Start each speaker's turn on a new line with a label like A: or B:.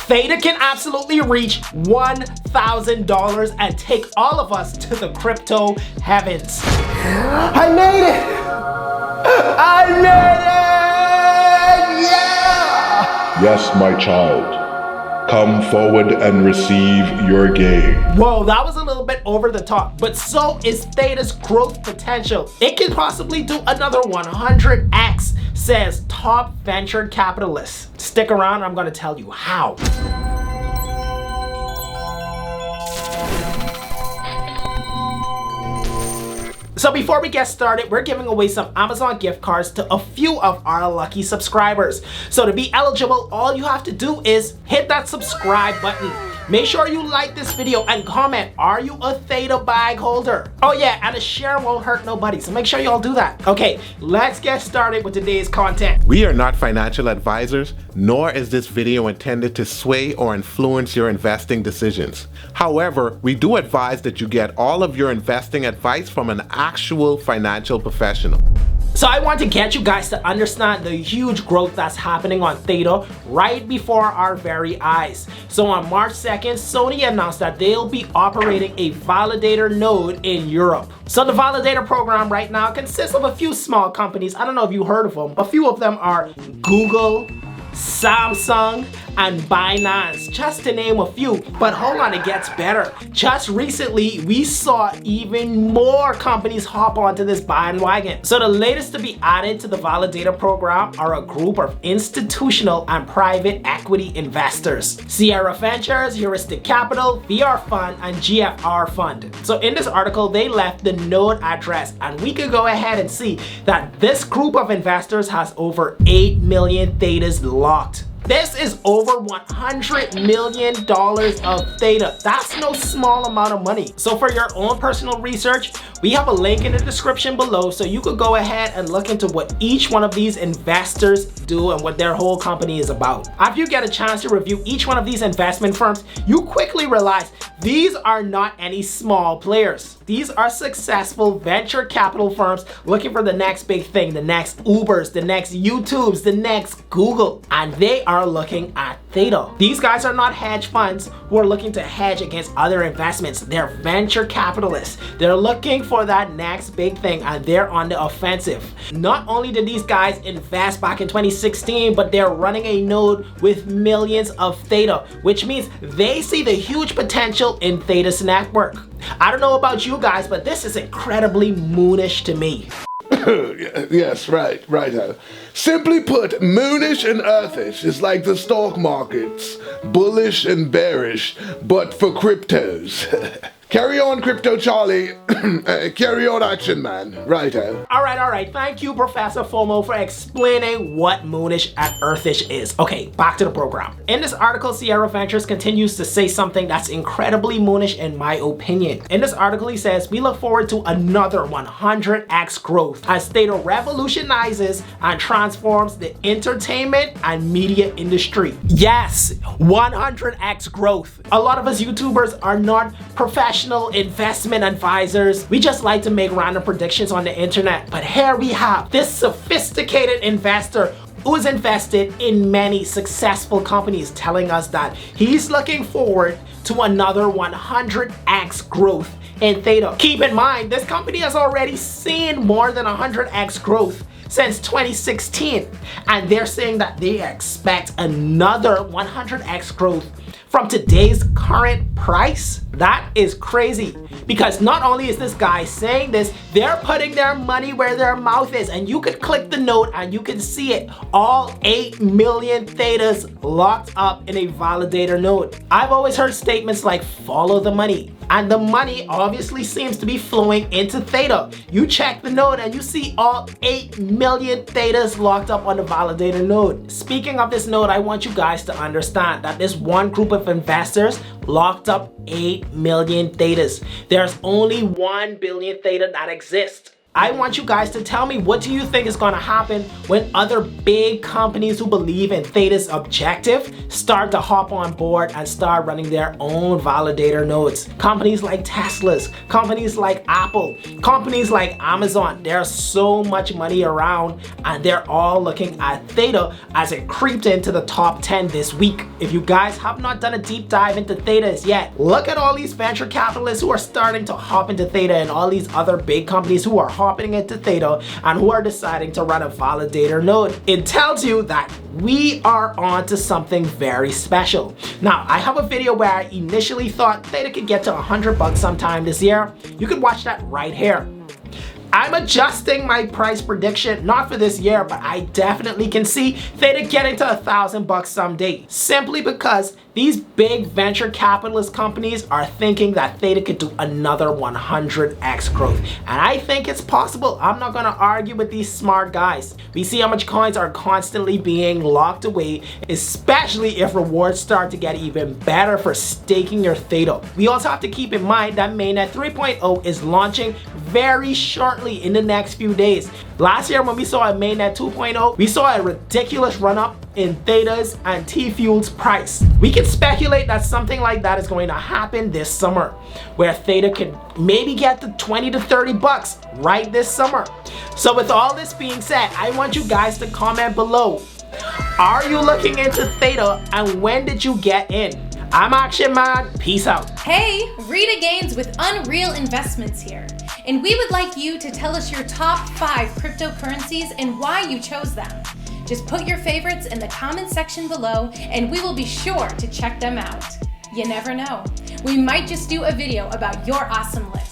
A: Theta can absolutely reach $1,000 and take all of us to the crypto heavens.
B: I made it! I made it! Yeah!
C: Yes, my child. Come forward and receive your gain.
A: Whoa, that was a little bit over the top, but so is Theta's growth potential. It can possibly do another 100x, says top venture capitalists. Stick around, I'm gonna tell you how. So before we get started, we're giving away some Amazon gift cards to a few of our lucky subscribers. So to be eligible, all you have to do is hit that subscribe button. Make sure you like this video and comment, are you a Theta bag holder? Oh yeah, and a share won't hurt nobody, so make sure you all do that. Okay, let's get started with today's content.
D: We are not financial advisors, nor is this video intended to sway or influence your investing decisions. However, we do advise that you get all of your investing advice from an actual financial professional.
A: So I want to get you guys to understand the huge growth that's happening on Theta right before our very eyes. So on March 2nd, Sony announced that they'll be operating a validator node in Europe. So the validator program right now consists of a few small companies. I don't know if you heard of them. A few of them are Google, Samsung, and Binance, just to name a few. But hold on, it gets better. Just recently, we saw even more companies hop onto this bandwagon. So the latest to be added to the validator program are a group of institutional and private equity investors: Sierra Ventures, Heuristic Capital, VR Fund, and GFR Fund. So in this article, they left the node address, and we could go ahead and see that this group of investors has over 8 million Thetas locked. This is over $100 million of Theta. That's no small amount of money. So for your own personal research, we have a link in the description below so you could go ahead and look into what each one of these investors do and what their whole company is about. After you get a chance to review each one of these investment firms, you quickly realize these are not any small players. These are successful venture capital firms looking for the next big thing, the next Ubers, the next YouTubes, the next Google, and they are looking at Theta. These guys are not hedge funds who are looking to hedge against other investments. They're venture capitalists. They're looking for that next big thing, and they're on the offensive. Not only did these guys invest back in 2016, but they're running a node with millions of Theta, which means they see the huge potential in Theta's network. I don't know about you guys, but this is incredibly moonish to me.
B: Yes, right. Simply put, moonish and earthish is like the stock markets, bullish and bearish, but for cryptos. Carry on, Crypto Charlie. Carry on, Action Man. Righto.
A: All right. Thank you, Professor FOMO, for explaining what moonish and earthish is. Okay, back to the program. In this article, Sierra Ventures continues to say something that's incredibly moonish in my opinion. In this article, he says, we look forward to another 100x growth as Theta revolutionizes and transforms the entertainment and media industry. Yes, 100x growth. A lot of us YouTubers are not professional investment advisors. We just like to make random predictions on the internet. But here we have this sophisticated investor who's invested in many successful companies telling us that he's looking forward to another 100x growth in Theta. Keep in mind, this company has already seen more than 100x growth since 2016, and they're saying that they expect another 100x growth from today's current price. That is crazy, because not only is this guy saying this, they're putting their money where their mouth is, and you could click the note and you can see it. All 8 million Thetas locked up in a validator node. I've always heard statements like follow the money, and the money obviously seems to be flowing into Theta. You check the node and you see all 8 million Thetas locked up on the validator node. Speaking of this node, I want you guys to understand that this one group of investors locked up 8 million Thetas. There's only 1 billion Theta that exists. I want you guys to tell me, what do you think is going to happen when other big companies who believe in Theta's objective start to hop on board and start running their own validator nodes? Companies like Tesla's, companies like Apple, companies like Amazon. There's so much money around and they're all looking at Theta as it creeped into the top 10 this week. If you guys have not done a deep dive into Thetas yet, look at all these venture capitalists who are starting to hop into Theta and all these other big companies who are hopping into Theta and who are deciding to run a validator node. It tells you that we are on to something very special. Now, I have a video where I initially thought Theta could get to $100 sometime this year. You can watch that right here. I'm adjusting my price prediction, not for this year, but I definitely can see Theta getting to $1,000 someday, simply because these big venture capitalist companies are thinking that Theta could do another 100x growth. And I think it's possible. I'm not gonna argue with these smart guys. We see how much coins are constantly being locked away, especially if rewards start to get even better for staking your Theta. We also have to keep in mind that mainnet 3.0 is launching very shortly in the next few days. Last year when we saw a mainnet 2.0, we saw a ridiculous run up in Thetas and T-Fuel's price. We can speculate that something like that is going to happen this summer, where Theta could maybe get to 20 to 30 bucks right this summer. So with all this being said, I want you guys to comment below. Are you looking into Theta and when did you get in? I'm Action Man, peace out.
E: Hey, Rita Gaines with Unreal Investments here. And we would like you to tell us your top 5 cryptocurrencies and why you chose them. Just put your favorites in the comment section below and we will be sure to check them out. You never know, we might just do a video about your awesome list.